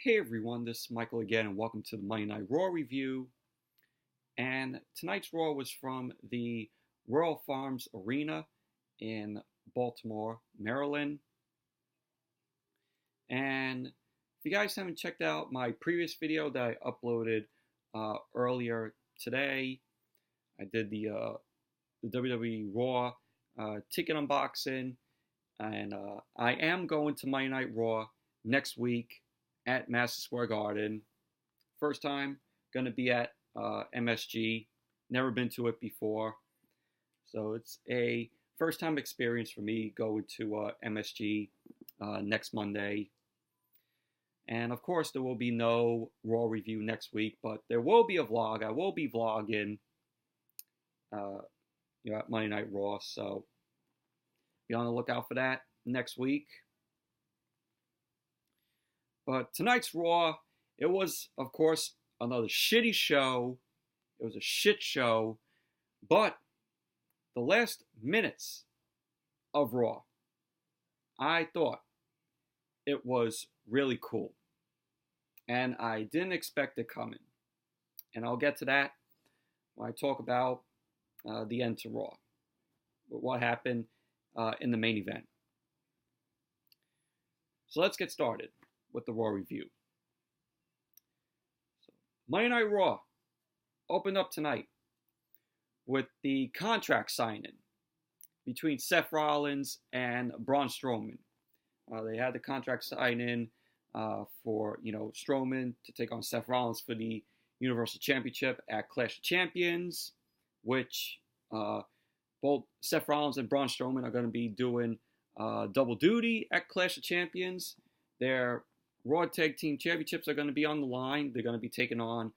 Hey everyone, this is Michael again, and welcome to the Monday Night Raw review. And tonight's Raw was from the Royal Farms Arena in Baltimore, Maryland. And if you guys haven't checked out my previous video that I uploaded earlier today, I did the WWE Raw ticket unboxing, and I am going to Monday Night Raw next week at Madison Square Garden. First time going to be at MSG. Never been to it before. So it's a first time experience for me going to MSG next Monday. And of course there will be no Raw review next week, but there will be a vlog. I will be vlogging at Monday Night Raw. So be on the lookout for that next week. But tonight's Raw, it was, of course, another shitty show. It was a shit show. But the last minutes of Raw, I thought it was really cool. And I didn't expect it coming. And I'll get to that when I talk about the end to Raw. What happened in the main event. So let's get started with the Raw review. So, Monday Night Raw opened up tonight with the contract signing between Seth Rollins and Braun Strowman. They had the contract signing for Strowman to take on Seth Rollins for the Universal Championship at Clash of Champions, which both Seth Rollins and Braun Strowman are going to be doing double duty at Clash of Champions. Their Raw Tag Team Championships are going to be on the line. They're going to be taking on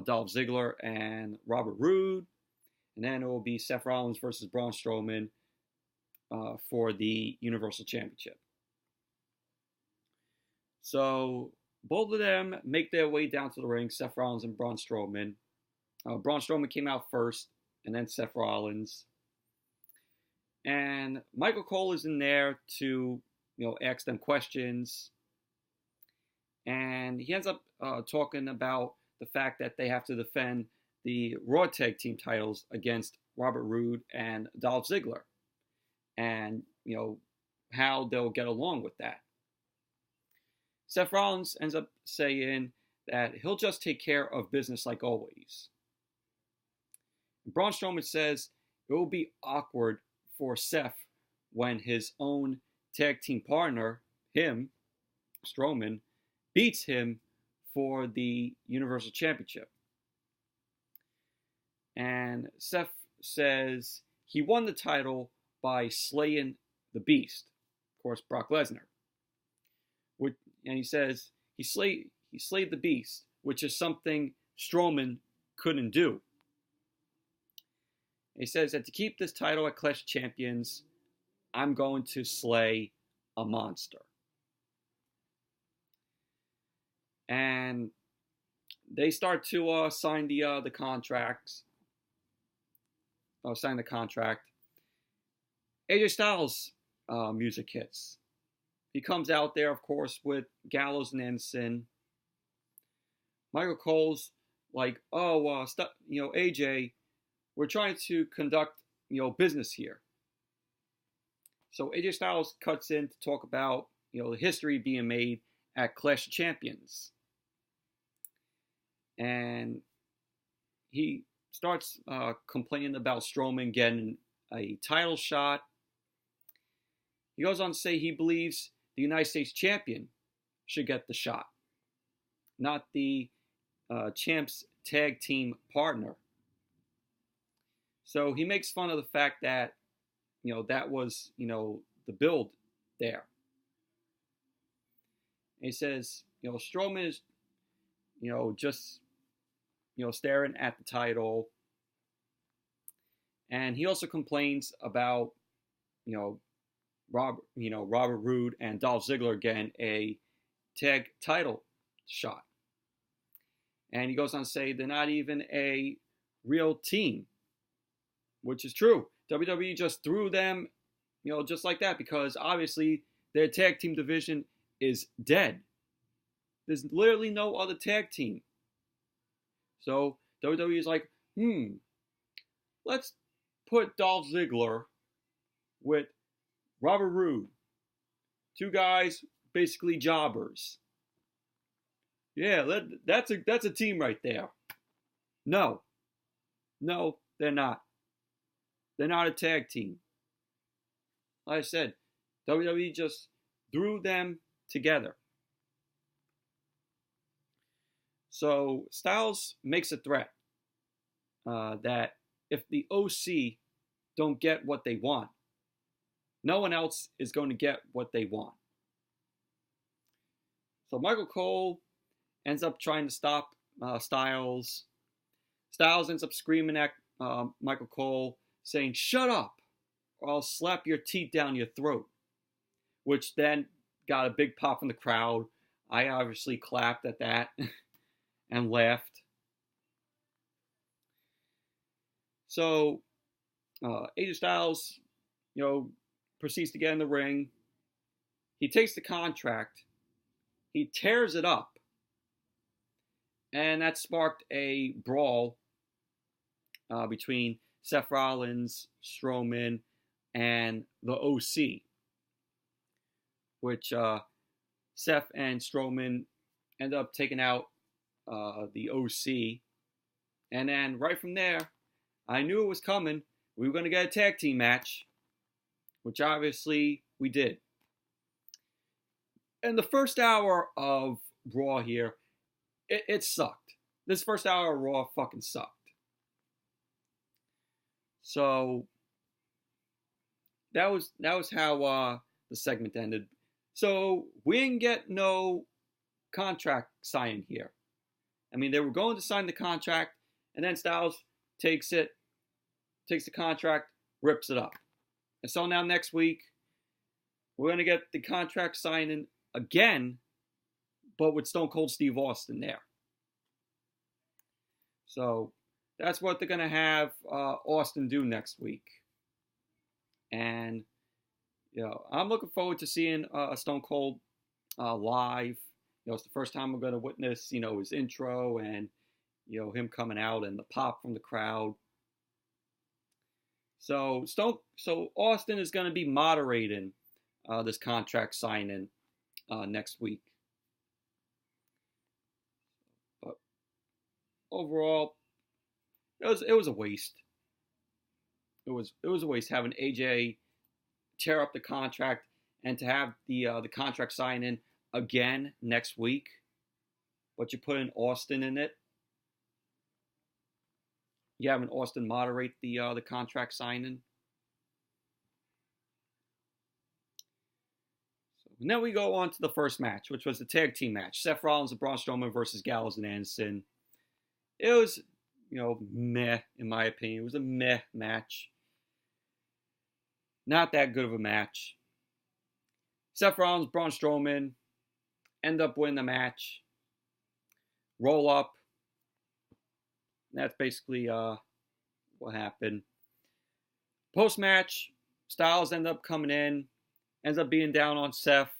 Dolph Ziggler and Roode. And then it will be Seth Rollins versus Braun Strowman for the Universal Championship. So both of them make their way down to the ring, Seth Rollins and Braun Strowman. Braun Strowman came out first, and then Seth Rollins. And Michael Cole is in there to ask them questions. And he ends up talking about the fact that they have to defend the Raw Tag Team titles against Roode and Dolph Ziggler. And, how they'll get along with that. Seth Rollins ends up saying that he'll just take care of business like always. Braun Strowman says it will be awkward for Seth when his own tag team partner, him, Strowman, beats him for the Universal Championship. And Seth says he won the title by slaying the Beast, of course, Brock Lesnar. And he says he slayed the Beast, which is something Strowman couldn't do. He says that to keep this title at Clash of Champions, I'm going to slay a monster. And they start to sign the contracts. Sign the contract. AJ Styles music hits. He comes out there, of course, with Gallows and Ensign. Michael Cole's like, AJ, we're trying to conduct, business here. So AJ Styles cuts in to talk about, the history being made at Clash of Champions. And he starts complaining about Strowman getting a title shot. He goes on to say he believes the United States champion should get the shot, not the champ's tag team partner. So he makes fun of the fact that, that was, the build there. And he says, Strowman is, just, staring at the title. And he also complains about, Robert Roode and Dolph Ziggler getting a tag title shot. And he goes on to say they're not even a real team, which is true. WWE just threw them, just like that, because obviously their tag team division is dead. There's literally no other tag team. So WWE is like, let's put Dolph Ziggler with Roode. Two guys, basically jobbers. Yeah, that's a team right there. No, they're not. They're not a tag team. Like I said, WWE just threw them together. So Styles makes a threat that if the OC don't get what they want, no one else is going to get what they want. So Michael Cole ends up trying to stop Styles. Styles ends up screaming at Michael Cole, saying, "Shut up, or I'll slap your teeth down your throat," which then got a big pop from the crowd. I obviously clapped at that and laughed. So AJ Styles, proceeds to get in the ring. He takes the contract. He tears it up. And that sparked a brawl between Seth Rollins, Strowman, and the OC, which Seth and Strowman end up taking out the OC. And then right from there, I knew it was coming. We were going to get a tag team match, which obviously we did. And the first hour of Raw here, it sucked. This first hour of Raw fucking sucked. So that was how the segment ended. So we didn't get no contract signing here. I mean, they were going to sign the contract, and then Styles takes the contract, rips it up. And so now next week, we're going to get the contract signing again, but with Stone Cold Steve Austin there. So that's what they're going to have Austin do next week. And, I'm looking forward to seeing a Stone Cold live. It's the first time we're going to witness, his intro and, him coming out and the pop from the crowd. So Austin is going to be moderating this contract signing next week. But overall, it was a waste. It was a waste having AJ tear up the contract and to have the contract signing again next week, but you put in Austin in it. You having Austin moderate the contract signing. And then we go on to the first match, which was the tag team match. Seth Rollins and Braun Strowman versus Gallows and Anderson. It was, meh, in my opinion. It was a meh match. Not that good of a match. Seth Rollins, Braun Strowman end up winning the match. Roll up. That's basically what happened. Post-match, Styles end up coming in. Ends up being down on Seth.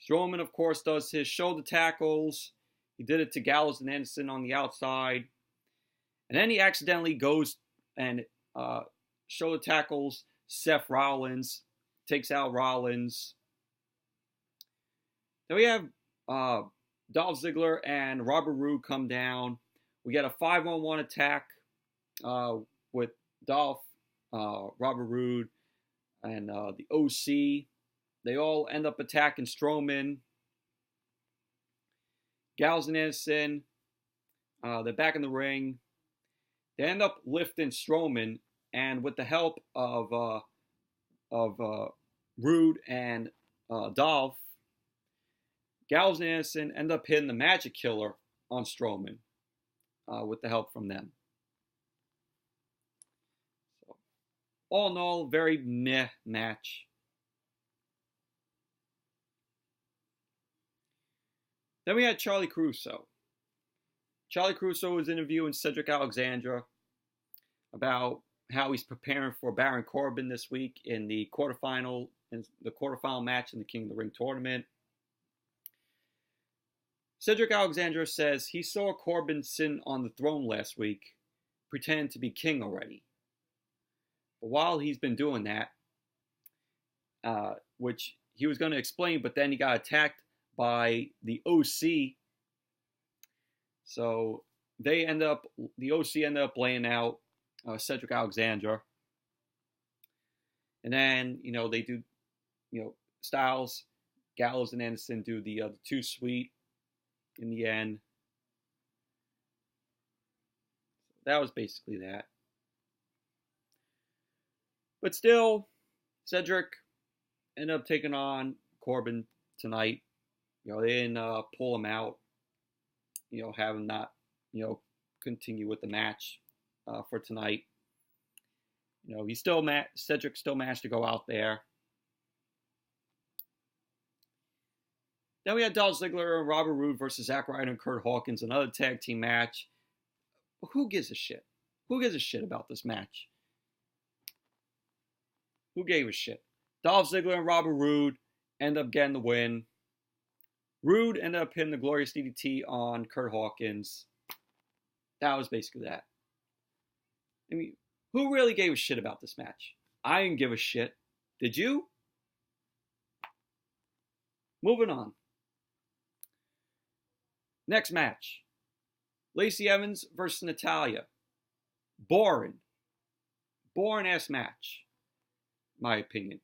Strowman, of course, does his shoulder tackles. He did it to Gallows and Anderson on the outside. And then he accidentally goes and shoulder tackles Seth Rollins. Takes out Rollins. Then we have Dolph Ziggler and Roode come down. We get a 5-on-1 attack with Dolph, Roode, and the OC. They all end up attacking Strowman. Gallows and Anderson, they're back in the ring. They end up lifting Strowman, and with the help of Roode and Dolph, Gallows and Anderson end up hitting the Magic Killer on Strowman with the help from them. So, all in all, very meh match. Then we had Charlie Caruso. Charlie Caruso was interviewing Cedric Alexander about how he's preparing for Baron Corbin this week in the quarterfinal match in the King of the Ring tournament. Cedric Alexander says he saw Corbin sit on the throne last week, pretending to be king already. But while he's been doing that, which he was going to explain, but then he got attacked by the OC. So the OC ended up laying out Cedric Alexander. And then, they do, Styles, Gallows, and Anderson do the two sweet in the end. That was basically that. But still, Cedric ended up taking on Corbin tonight. They didn't pull him out. Have him not, continue with the match for tonight. Cedric still managed to go out there. Then we had Dolph Ziggler and Robert Roode versus Zack Ryder and Curt Hawkins, another tag team match. But who gives a shit? Who gives a shit about this match? Who gave a shit? Dolph Ziggler and Robert Roode end up getting the win. Roode ended up hitting the Glorious DDT on Curt Hawkins. That was basically that. I mean, who really gave a shit about this match? I didn't give a shit. Did you? Moving on. Next match. Lacey Evans versus Natalya. Boring. Boring-ass match. My opinion.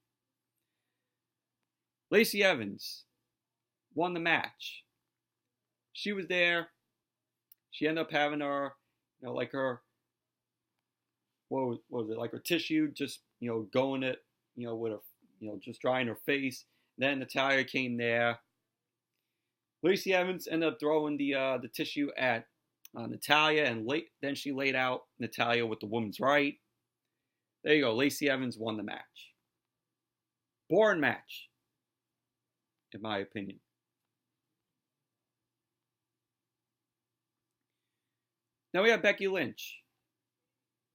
Lacey Evans won the match. She was there. She ended up having her, like her, what was it, like her tissue, just, going it, with her, just drying her face. Then Natalya came there. Lacey Evans ended up throwing the tissue at Natalya, and then she laid out Natalya with the woman's right. There you go. Lacey Evans won the match. Boring match, in my opinion. Now we have Becky Lynch.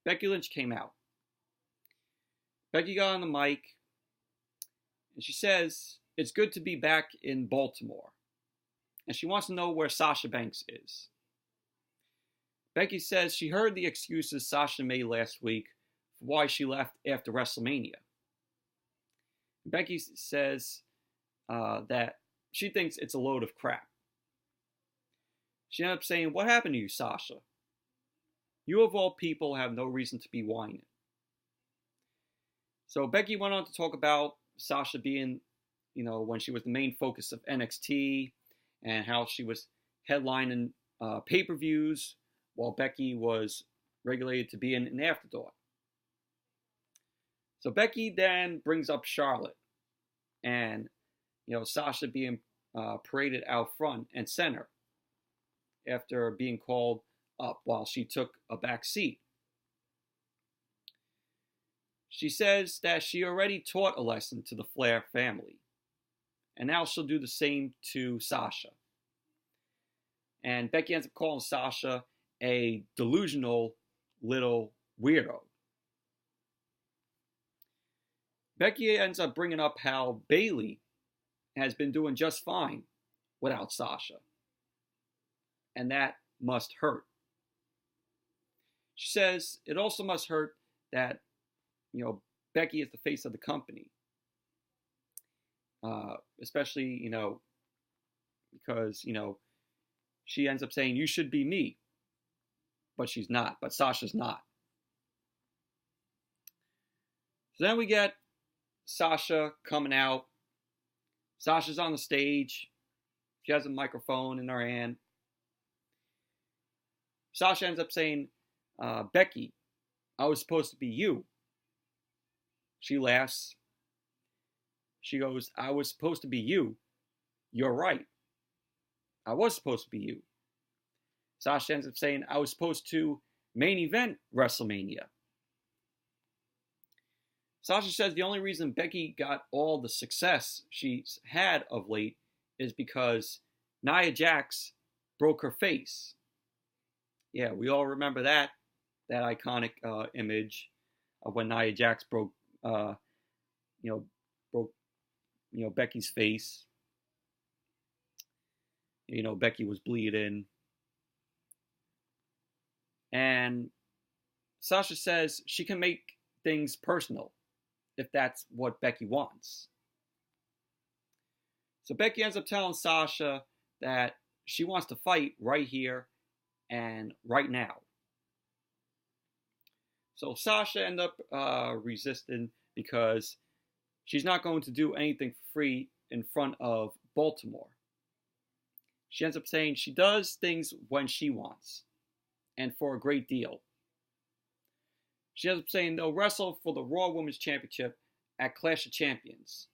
Becky Lynch came out. Becky got on the mic, and she says it's good to be back in Baltimore. And she wants to know where Sasha Banks is. Becky says she heard the excuses Sasha made last week for why she left after WrestleMania. Becky says that she thinks it's a load of crap. She ended up saying, "What happened to you, Sasha? You of all people have no reason to be whining." So Becky went on to talk about Sasha being, when she was the main focus of NXT, and how she was headlining pay-per-views while Becky was regulated to be an afterthought. So Becky then brings up Charlotte and, Sasha being paraded out front and center after being called up while she took a back seat. She says that she already taught a lesson to the Flair family, and now she'll do the same to Sasha. And Becky ends up calling Sasha a delusional little weirdo. Becky ends up bringing up how Bayley has been doing just fine without Sasha. And that must hurt. She says it also must hurt that, Becky is the face of the company. Especially, because, she ends up saying, "You should be me." But she's not. But Sasha's not. So then we get Sasha coming out. Sasha's on the stage. She has a microphone in her hand. Sasha ends up saying, "Becky, I was supposed to be you." She laughs. She goes, "I was supposed to be you. You're right. I was supposed to be you." Sasha ends up saying, "I was supposed to main event WrestleMania." Sasha says the only reason Becky got all the success she's had of late is because Nia Jax broke her face. Yeah, we all remember that iconic image of when Nia Jax broke Becky's face. You know, Becky was bleeding. And Sasha says she can make things personal if that's what Becky wants. So Becky ends up telling Sasha that she wants to fight right here and right now. So Sasha ends up resisting because she's not going to do anything for free in front of Baltimore. She ends up saying she does things when she wants and for a great deal. She ends up saying they'll wrestle for the Raw Women's Championship at Clash of Champions.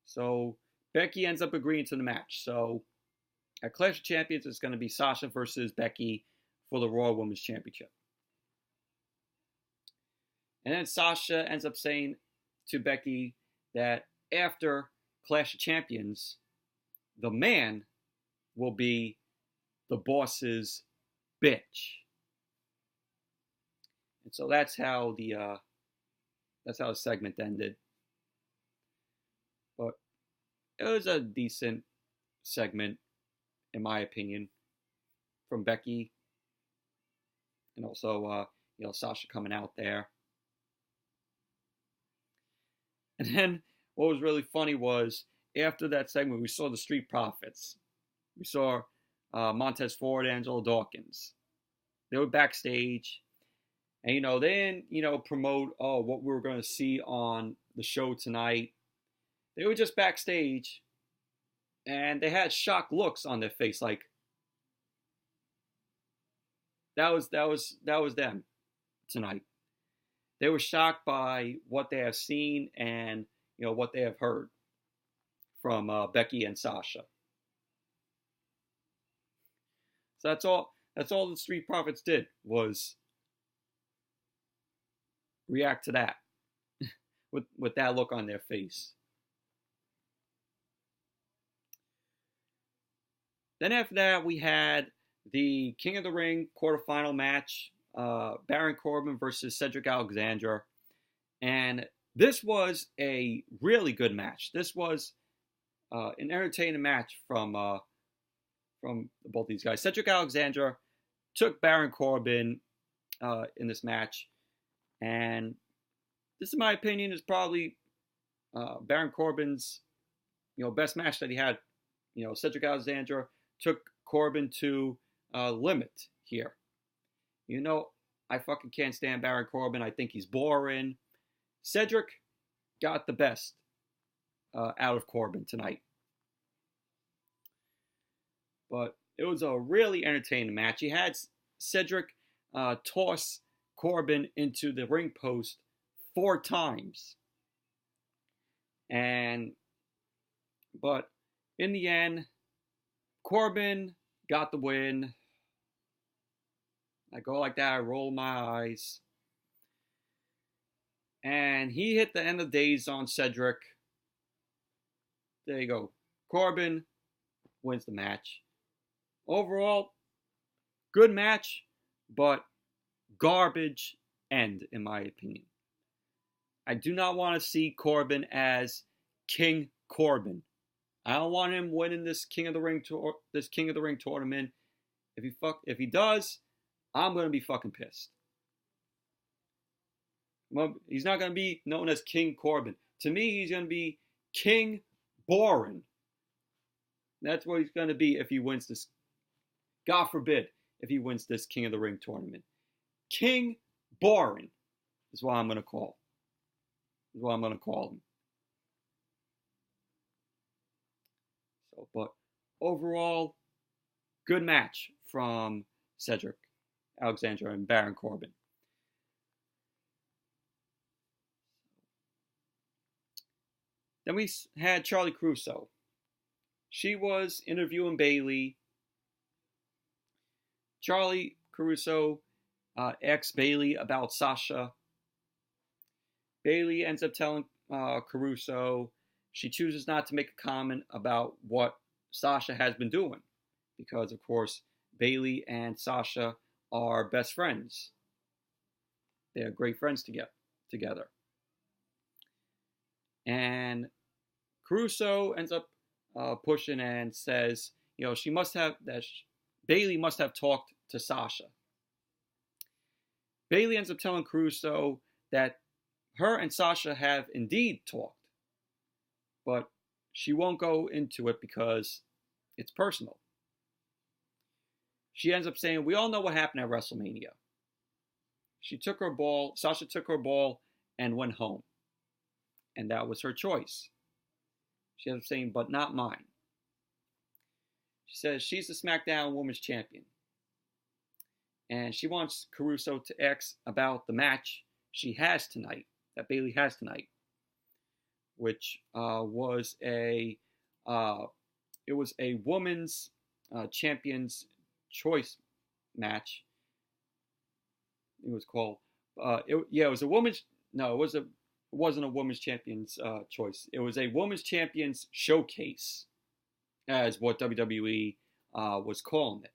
So Becky ends up agreeing to the match. So at Clash of Champions, it's going to be Sasha versus Becky for the Raw Women's Championship. And then Sasha ends up saying to Becky that after Clash of Champions, the man will be the boss's bitch. And so that's how the segment ended. But it was a decent segment, in my opinion, from Becky, and also Sasha coming out there. And then what was really funny was after that segment, we saw the Street Profits. We saw Montez Ford, Angelo Dawkins. They were backstage. And, they didn't, promote, what we were going to see on the show tonight. They were just backstage. And they had shocked looks on their face. Like, that was them tonight. They were shocked by what they have seen and, what they have heard from Becky and Sasha. So that's all the Street Profits did was react to that with that look on their face. Then after that, we had the King of the Ring quarterfinal match, Baron Corbin versus Cedric Alexander. And this was a really good match. This was an entertaining match from both these guys. Cedric Alexander took Baron Corbin in this match. And this, in my opinion, is probably Baron Corbin's best match that he had. Cedric Alexander took Corbin to limit here. I fucking can't stand Baron Corbin. I think he's boring. Cedric got the best out of Corbin tonight. But it was a really entertaining match. He had Cedric toss Corbin into the ring post 4 times. But in the end, Corbin got the win. I go like that, I roll my eyes. And he hit the end of days on Cedric. There you go. Corbin wins the match. Overall, good match, but garbage end, in my opinion. I do not want to see Corbin as King Corbin. I don't want him winning this King of the Ring tournament. If he does, I'm gonna be fucking pissed. He's not gonna be known as King Corbin. To me, he's gonna be King Boring. That's what he's gonna be if he wins this. God forbid if he wins this King of the Ring tournament. King Boring is what I'm gonna call. Is what I'm gonna call him. So, but overall, good match from Cedric Alexander and Baron Corbin. Then we had Charlie Caruso. She was interviewing Bayley. Charlie Caruso asked Bayley about Sasha. Bayley ends up telling Caruso she chooses not to make a comment about what Sasha has been doing. Because, of course, Bayley and Sasha are best friends. They are great friends together. And Caruso ends up pushing and says, Bayley must have talked to Sasha. Bayley ends up telling Caruso that her and Sasha have indeed talked, but she won't go into it because it's personal. She ends up saying, we all know what happened at WrestleMania. Sasha took her ball and went home. And that was her choice. She ends up saying, but not mine. She says she's the SmackDown Women's Champion. And she wants Caruso to ask about the match she has tonight, that Bayley has tonight, which was a women's champion's choice match. It was called. It was a women's. No, it wasn't a women's champion's choice. It was a women's champion's showcase, as what WWE was calling it.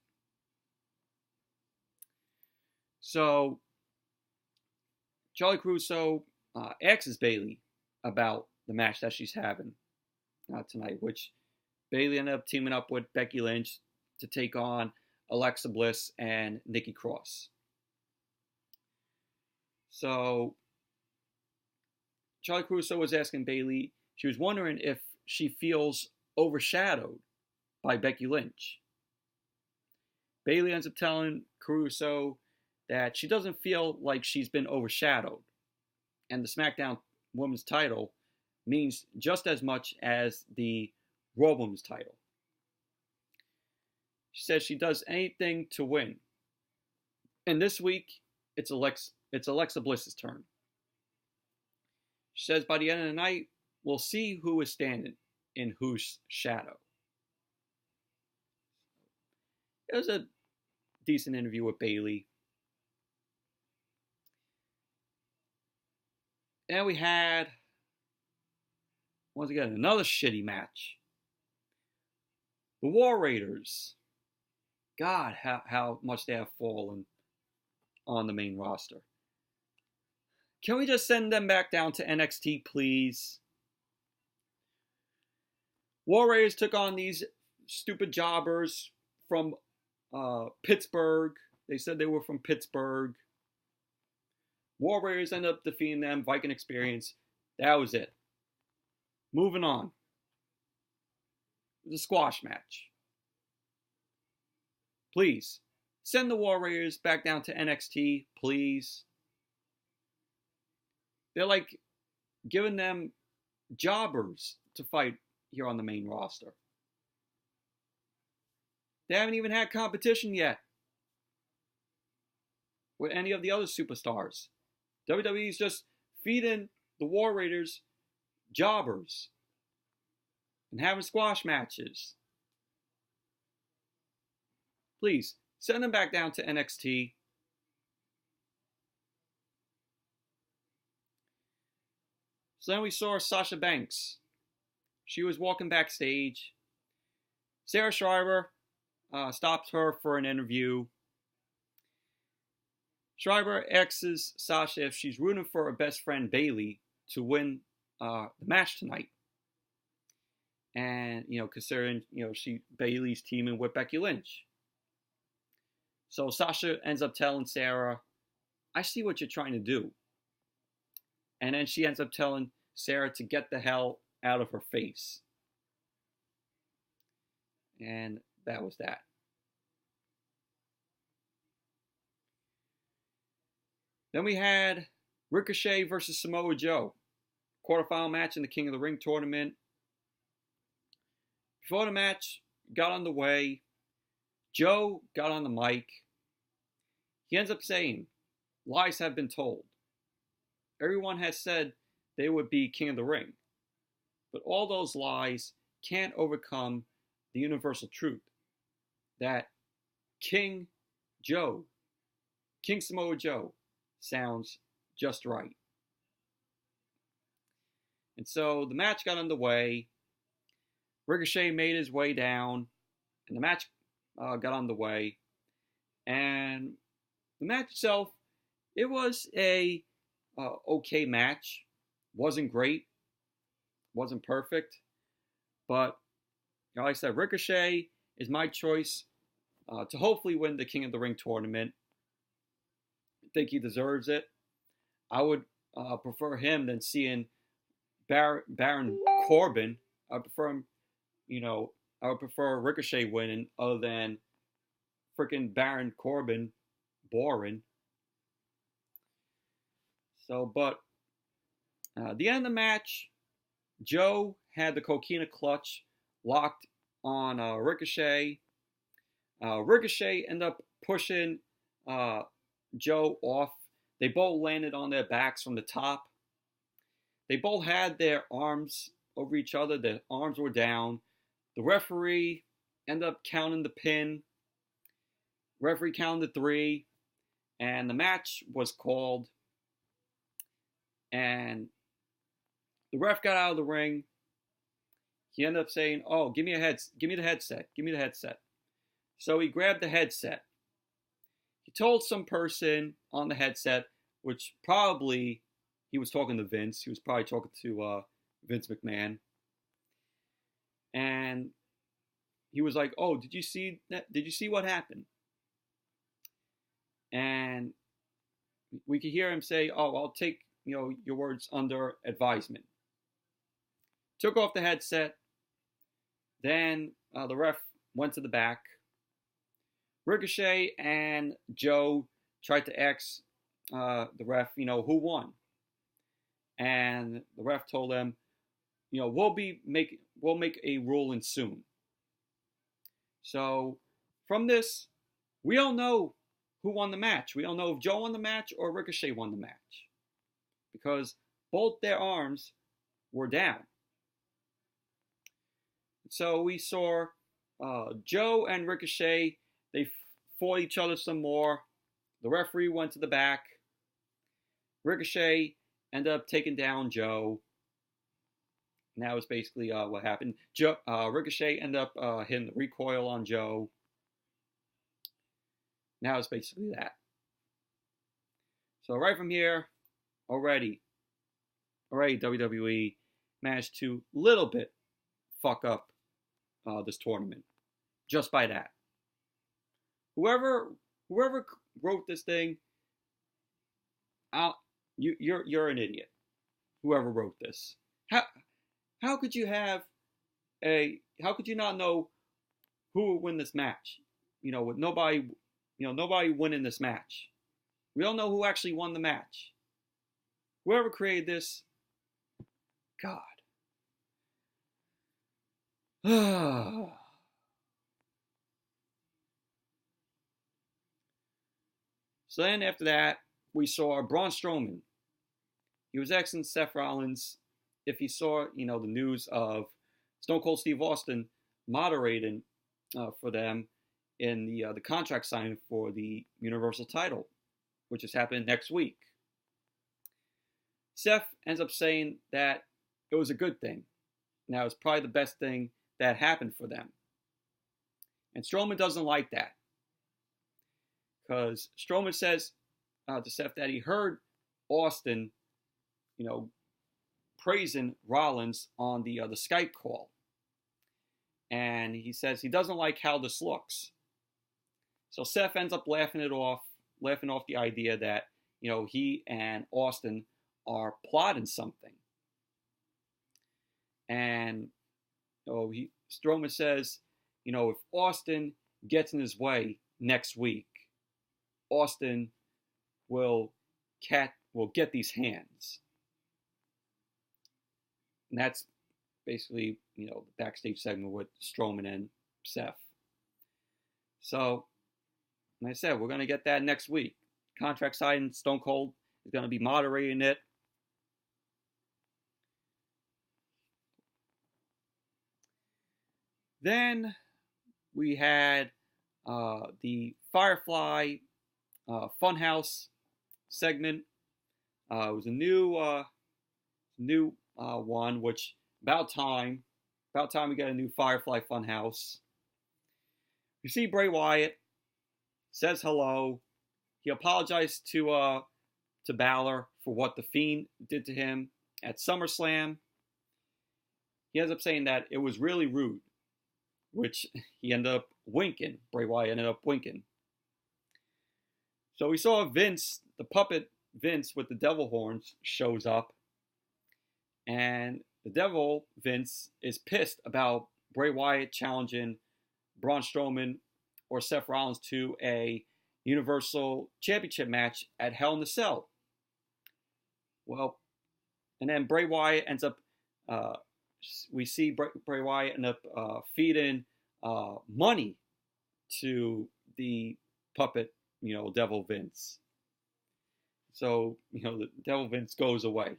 So Charlie Caruso asks Bayley about the match that she's having tonight, which Bayley ended up teaming up with Becky Lynch to take on Alexa Bliss and Nikki Cross. So Charlie Caruso was asking Bayley, she was wondering if she feels overshadowed by Becky Lynch. Bayley ends up telling Caruso that she doesn't feel like she's been overshadowed, and the SmackDown Women's title means just as much as the Raw Women's title. She says she does anything to win. And this week, it's Alexa Bliss's turn. She says by the end of the night, we'll see who is standing in whose shadow. It was a decent interview with Bayley. And we had, once again, another shitty match. The War Raiders. God, how much they have fallen on the main roster. Can we just send them back down to NXT, please? War Raiders took on these stupid jobbers from Pittsburgh. They said they were from Pittsburgh. War Raiders ended up defeating them. Viking Experience. That was it. Moving on. It was a squash match. Please, send the War Raiders back down to NXT, please. They're like giving them jobbers to fight here on the main roster. They haven't even had competition yet with any of the other superstars. WWE's just feeding the War Raiders jobbers and having squash matches. Please, send them back down to NXT. So then we saw Sasha Banks. She was walking backstage. Sarah Schreiber stopped her for an interview. Schreiber asks Sasha if she's rooting for her best friend Bayley to win the match tonight. And, considering, Bayley's teaming with Becky Lynch. So Sasha ends up telling Sarah, I see what you're trying to do. And then she ends up telling Sarah to get the hell out of her face. And that was that. Then we had Ricochet versus Samoa Joe. Quarterfinal match in the King of the Ring tournament. Before the match got underway, Joe got on the mic. He ends up saying, lies have been told. Everyone has said they would be King of the Ring. But all those lies can't overcome the universal truth that King Samoa Joe, sounds just right. And so the match got underway. Ricochet made his way down, and the match got underway. And the match itself, it was a okay match. Wasn't great. Wasn't perfect. But like I said, Ricochet is my choice to hopefully win the King of the Ring tournament. I think he deserves it. I would prefer him than seeing Baron Corbin. I prefer him, I would prefer Ricochet winning other than freaking Baron Corbin. Boring. So, but at the end of the match, Joe had the Coquina clutch locked on Ricochet. Ricochet ended up pushing Joe off. They both landed on their backs from the top. They both had their arms over each other. Their arms were down. The referee ended up counting the pin. Referee counted 3. And the match was called. And the ref got out of the ring. He ended up saying, "Oh, give me the headset. Give me the headset." So he grabbed the headset. He told some person on the headset, which probably he was talking to Vince. He was probably talking to Vince McMahon. And he was like, "Oh, did you see that? Did you see what happened?" And we could hear him say, "Oh, I'll take, your words under advisement." Took off the headset. Then the ref went to the back. Ricochet and Joe tried to ask the ref, who won. And the ref told them, we'll make a ruling soon. So from this, we don't know who won the match. We don't know if Joe won the match or Ricochet won the match, because both their arms were down. So we saw Joe and Ricochet. They fought each other some more. The referee went to the back. Ricochet ended up taking down Joe. And that was basically what happened. Ricochet ended up hitting the recoil on Joe. Now it's basically that. So right from here, already WWE managed to little bit fuck up this tournament just by that. Whoever wrote this thing, you're an idiot. Whoever wrote this, how could you not know who would win this match? With nobody winning this match. We don't know who actually won the match. Whoever created this, God. So then after that, we saw Braun Strowman. He was asking Seth Rollins if he saw, the news of Stone Cold Steve Austin moderating for them in the contract signing for the Universal title, which is happening next week. Seth ends up saying that it was a good thing. Now, it's probably the best thing that happened for them. And Strowman doesn't like that, because Strowman says to Seth that he heard Austin, praising Rollins on the Skype call. And he says he doesn't like how this looks. So Seth ends up laughing off the idea that, he and Austin are plotting something. And Strowman says, if Austin gets in his way next week, Austin will get these hands. And that's basically, the backstage segment with Strowman and Seth. So, like I said, we're going to get that next week. Contract signing, Stone Cold is going to be moderating it. Then we had the Firefly Funhouse segment. It was a new one, which about time we got a new Firefly Funhouse. You see Bray Wyatt, says hello. He apologized to Balor for what the Fiend did to him at SummerSlam. He ends up saying that it was really rude. which he ended up winking. Bray Wyatt ended up winking. So we saw Vince, the puppet Vince with the devil horns, shows up. And the devil, Vince, is pissed about Bray Wyatt challenging Braun Strowman or Seth Rollins to a Universal Championship match at Hell in a Cell. Well, and then Bray Wyatt ends up, we see Bray Wyatt end up feeding money to the puppet, Devil Vince. So, the Devil Vince goes away.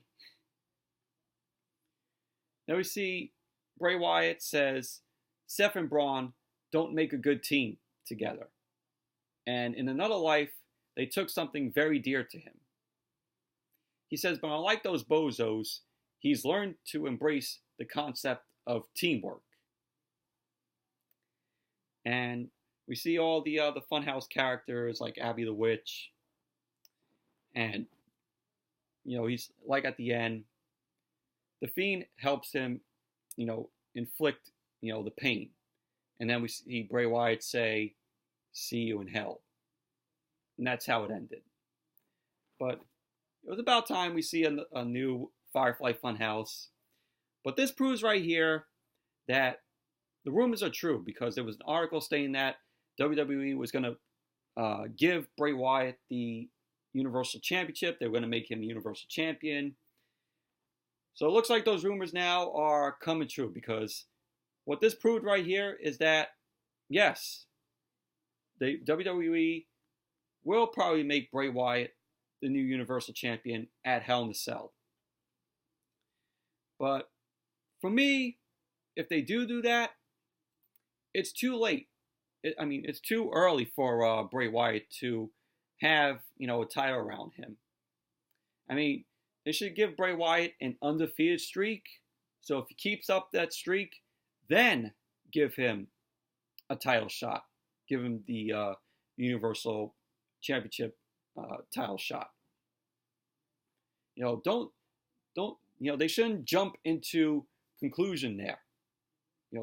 Now we see Bray Wyatt says Seth and Braun don't make a good team together. And in another life, they took something very dear to him. He says, but unlike those bozos, he's learned to embrace the concept of teamwork. And we see all the Funhouse characters like Abby the Witch. And, he's like at the end, the Fiend helps him, inflict, the pain. And then we see Bray Wyatt say, see you in hell. And that's how it ended. But it was about time we see a new Firefly Funhouse. But this proves right here that the rumors are true, because there was an article stating that WWE was going to give Bray Wyatt the Universal Championship. They were going to make him Universal Champion. So it looks like those rumors now are coming true, because what this proved right here is that, yes, the WWE will probably make Bray Wyatt the new Universal Champion at Hell in a Cell. But for me, if they do that, it's too late. It's too early for Bray Wyatt to have, a title around him. They should give Bray Wyatt an undefeated streak. So if he keeps up that streak, then give him a title shot. Give him the Universal Championship title shot. They shouldn't jump into conclusion there.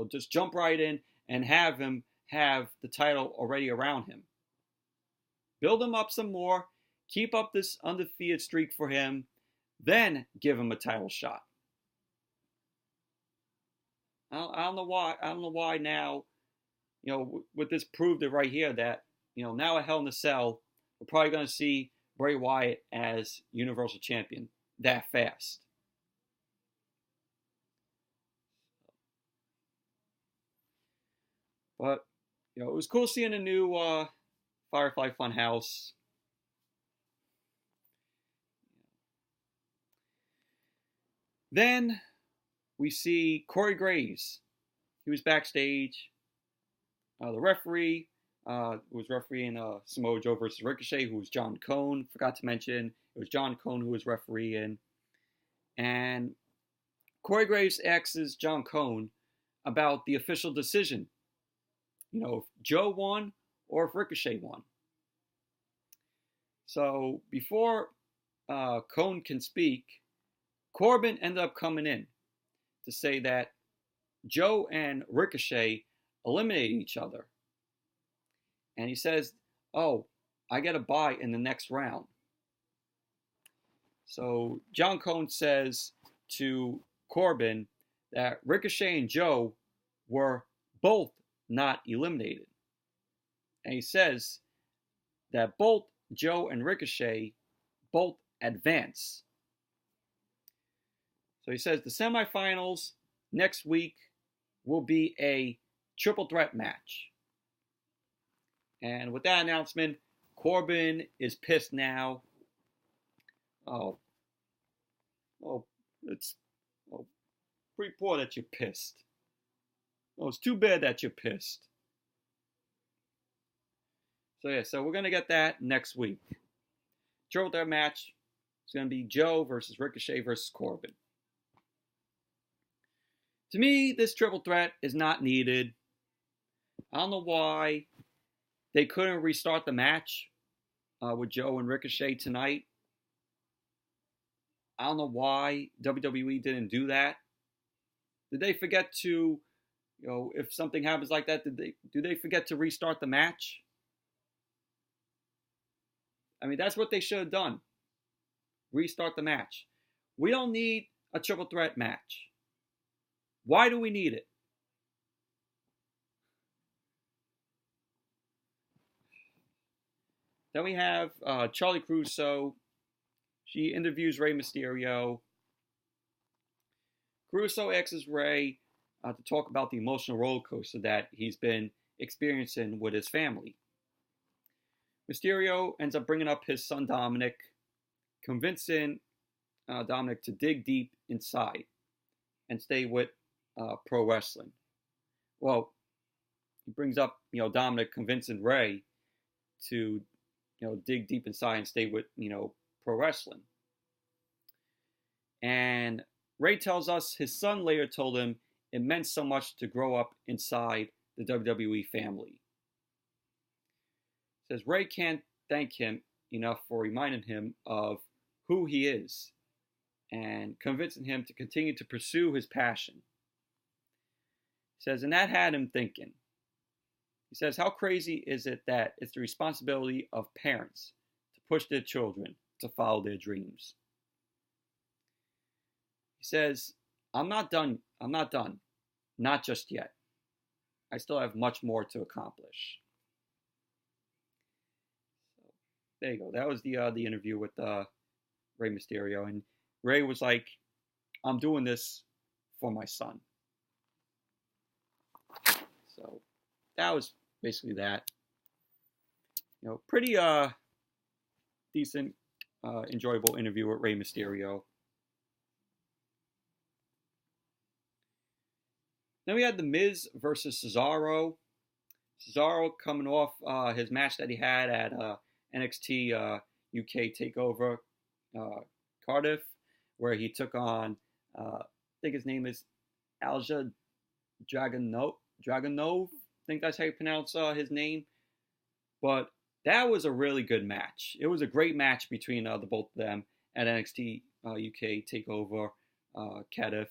Just jump right in and have him have the title already around him. Build him up some more. Keep up this undefeated streak for him. Then give him a title shot. I don't know why now, with this proved it right here that, now at Hell in a Cell, we're probably going to see Bray Wyatt as Universal Champion that fast. But, it was cool seeing a new Firefly Funhouse. Then we see Corey Graves. He was backstage. The referee was refereeing Samoa Joe versus Ricochet, who was John Cone. Forgot to mention, it was John Cone who was refereeing. And Corey Graves asks John Cone about the official decision. If Joe won or if Ricochet won. So before Cone can speak, Corbin ended up coming in to say that Joe and Ricochet eliminated each other. And he says, oh, I get a bye in the next round. So John Cone says to Corbin that Ricochet and Joe were both not eliminated. And he says that both Joe and Ricochet both advance. So he says the semifinals next week will be a triple threat match. And with that announcement, Corbin is pissed now. It's pretty poor that you're pissed. It's too bad that you're pissed. So we're going to get that next week. Triple threat match. It's going to be Joe versus Ricochet versus Corbin. To me, this triple threat is not needed. I don't know why they couldn't restart the match with Joe and Ricochet tonight. I don't know why WWE didn't do that. Did they forget to, if something happens like that, do they forget to restart the match? I mean, that's what they should have done. Restart the match. We don't need a triple threat match. Why do we need it? Then we have Charlie Caruso. She interviews Rey Mysterio. Caruso asks Rey to talk about the emotional roller coaster that he's been experiencing with his family. Mysterio ends up bringing up his son Dominic, convincing Dominic to dig deep inside and stay with pro wrestling. Well, he brings up, Dominic convincing Rey to, dig deep inside and stay with, pro wrestling. And Rey tells us his son later told him it meant so much to grow up inside the WWE family. Says Rey can't thank him enough for reminding him of who he is and convincing him to continue to pursue his passion. He says, and that had him thinking. He says, how crazy is it that it's the responsibility of parents to push their children to follow their dreams? He says, I'm not done. Not just yet. I still have much more to accomplish. So, there you go. That was the interview with Rey Mysterio. And Rey was like, I'm doing this for my son. So that was basically that. Pretty decent, enjoyable interview with Rey Mysterio. Then we had The Miz versus Cesaro. Cesaro coming off his match that he had at NXT UK TakeOver Cardiff, where he took on, I think his name is Alja Dragunov. I think that's how you pronounce his name. But that was a really good match. It was a great match between the both of them at NXT UK TakeOver Cardiff.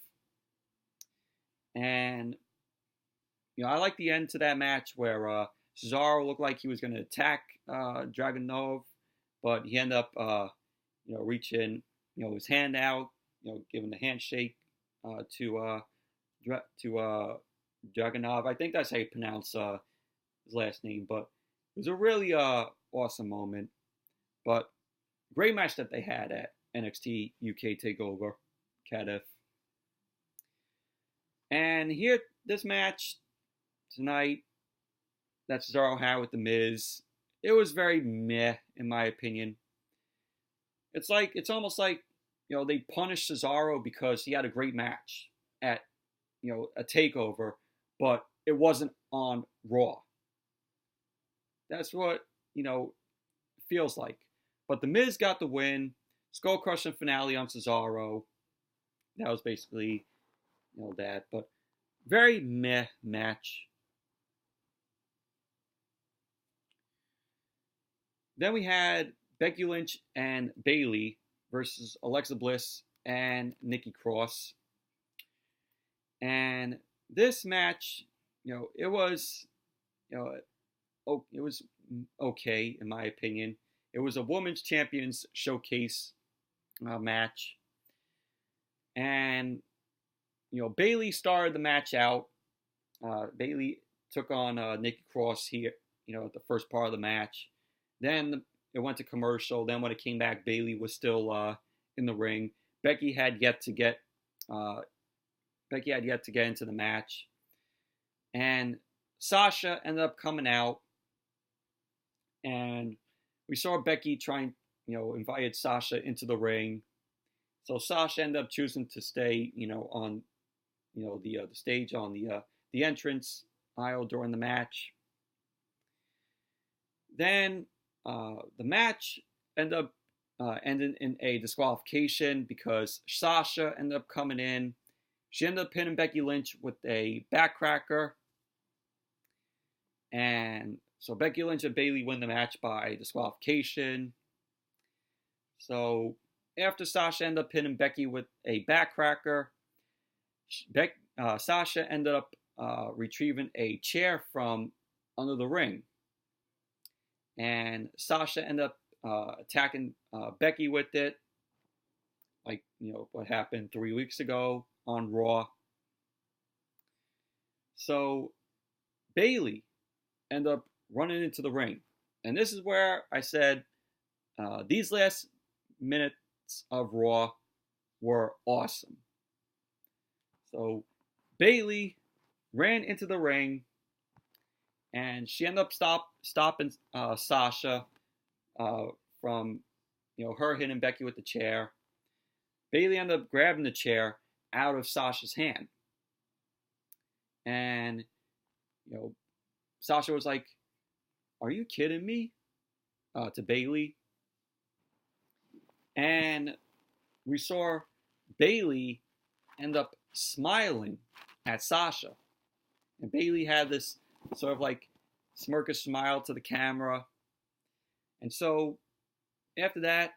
And, I like the end to that match where Cesaro looked like he was going to attack Dragunov, but he ended up, reaching, his hand out, giving the handshake to Dragunov. I think that's how you pronounce his last name, but it was a really awesome moment. But great match that they had at NXT UK TakeOver Cardiff. And here, this match tonight that Cesaro had with The Miz, it was very meh, in my opinion. It's almost like, they punished Cesaro because he had a great match at, a TakeOver, but it wasn't on Raw. That's what, feels like. But The Miz got the win. Skull-crushing finale on Cesaro. That was basically, that. But very meh match. Then we had Becky Lynch and Bayley versus Alexa Bliss and Nikki Cross. And this match, it was, it was okay in my opinion. It was a women's champions showcase match. And, Bayley started the match out. Bayley took on Nikki Cross here, at the first part of the match. Then it went to commercial. Then when it came back, Bayley was still in the ring. Becky had yet to get into the match. And Sasha ended up coming out. And we saw Becky trying, invited Sasha into the ring. So Sasha ended up choosing to stay, on, the stage on the entrance aisle during the match. Then the match ended up ending in a disqualification because Sasha ended up coming in. She ended up pinning Becky Lynch with a backcracker. And so Becky Lynch and Bayley win the match by disqualification. So after Sasha ended up pinning Becky with a backcracker, Sasha ended up retrieving a chair from under the ring. And Sasha ended up attacking Becky with it, like, what happened 3 weeks ago on Raw. So Bayley ended up running into the ring. And this is where I said these last minutes of Raw were awesome. So Bayley ran into the ring, and she ended up stopping Sasha from her hitting Becky with the chair. Bayley ended up grabbing the chair out of Sasha's hand. And Sasha was like, "Are you kidding me?" To Bayley. And we saw Bayley end up smiling at Sasha. And Bayley had this sort of like smirkish smile to the camera. And so after that,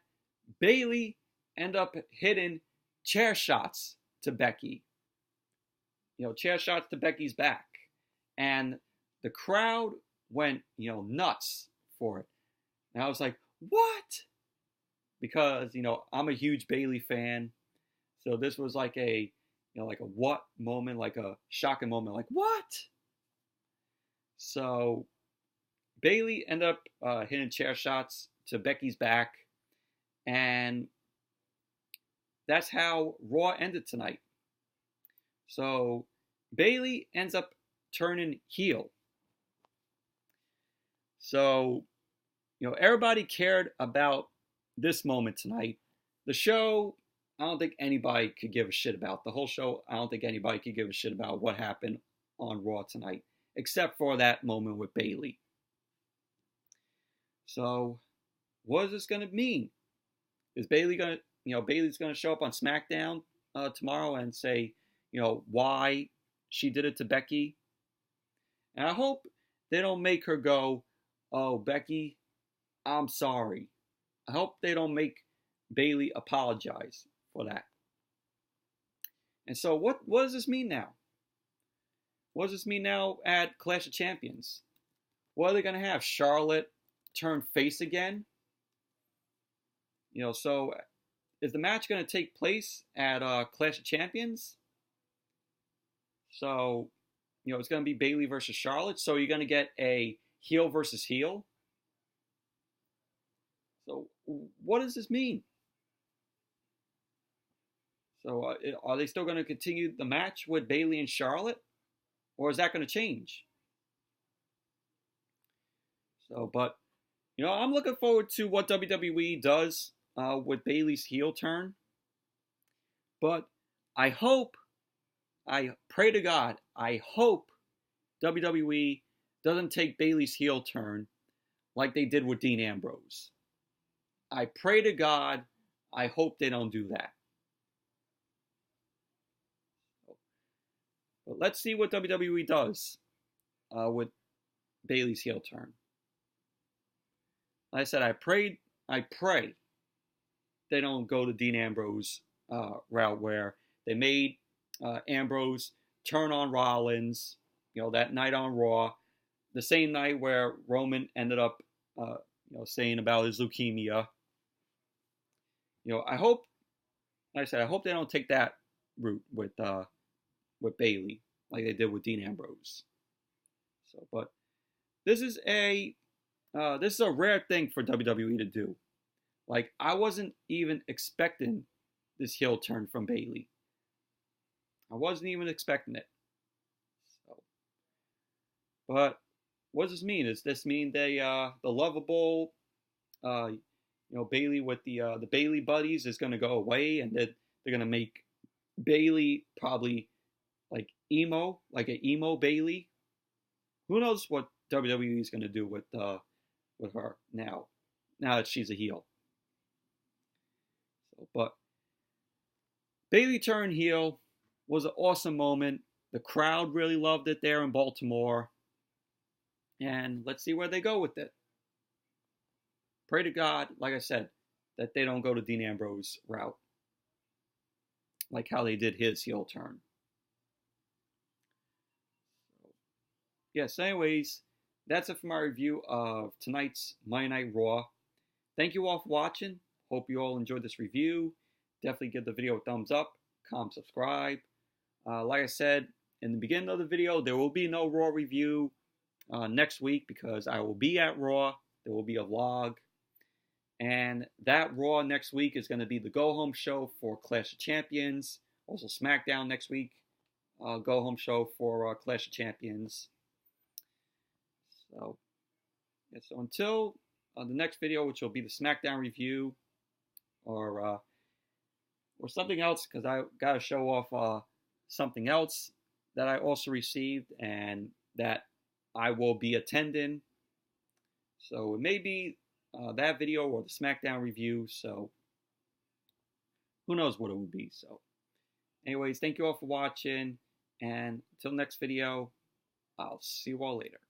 Bayley ended up hitting chair shots to Becky. Chair shots to Becky's back. And the crowd went, nuts for it. And I was like, what? Because, I'm a huge Bayley fan. So this was like a, like a what moment, like a shocking moment. Like, what? So Bayley ended up hitting chair shots to Becky's back. And that's how Raw ended tonight. So Bayley ends up turning heel. So, everybody cared about this moment tonight. The show, I don't think anybody could give a shit about. The whole show, I don't think anybody could give a shit about what happened on Raw tonight, except for that moment with Bayley. So, what is this going to mean? Is Bayley going to, Bayley's going to show up on SmackDown tomorrow and say, why she did it to Becky? And I hope they don't make her go, "Oh, Becky, I'm sorry." I hope they don't make Bayley apologize for that. And so what does this mean now? What does this mean now at Clash of Champions? What are they going to have? Charlotte turn face again? So is the match going to take place at Clash of Champions? So, it's going to be Bayley versus Charlotte. So you're going to get a heel versus heel. So what does this mean? So are they still going to continue the match with Bayley and Charlotte? Or is that going to change? So, but, I'm looking forward to what WWE does with Bayley's heel turn. But I pray to God, I hope WWE doesn't take Bayley's heel turn like they did with Dean Ambrose. I pray to God, I hope they don't do that. But let's see what WWE does with Bayley's heel turn. Like I said, I pray they don't go to Dean Ambrose route where they made Ambrose turn on Rollins, that night on Raw, the same night where Roman ended up, saying about his leukemia. I hope, like I said, I hope they don't take that route with Bayley like they did with Dean Ambrose. So, but this is a rare thing for WWE to do. Like, I wasn't even expecting this heel turn from Bayley. I wasn't even expecting it. So, but what does this mean? Does this mean the lovable, Bayley with the Bayley buddies is going to go away, and they're going to make Bayley probably like emo, like an emo Bayley? Who knows what WWE is going to do with her now that she's a heel. So, but Bayley turned heel was an awesome moment. The crowd really loved it there in Baltimore. And let's see where they go with it. Pray to God, like I said, that they don't go to Dean Ambrose route. Like how they did his heel turn. yes, anyways, that's it for my review of tonight's Monday Night Raw. Thank you all for watching. Hope you all enjoyed this review. Definitely give the video a thumbs up, comment, subscribe. Like I said in the beginning of the video, there will be no Raw review next week because I will be at Raw. There will be a vlog. And that Raw next week is going to be the go-home show for Clash of Champions. Also SmackDown next week. Go-home show for Clash of Champions. So, yeah, so until the next video, which will be the SmackDown review, or something else, because I got to show off something else that I also received and that I will be attending. So it may be that video or the SmackDown review. So who knows what it will be. So anyways, thank you all for watching. And until next video, I'll see you all later.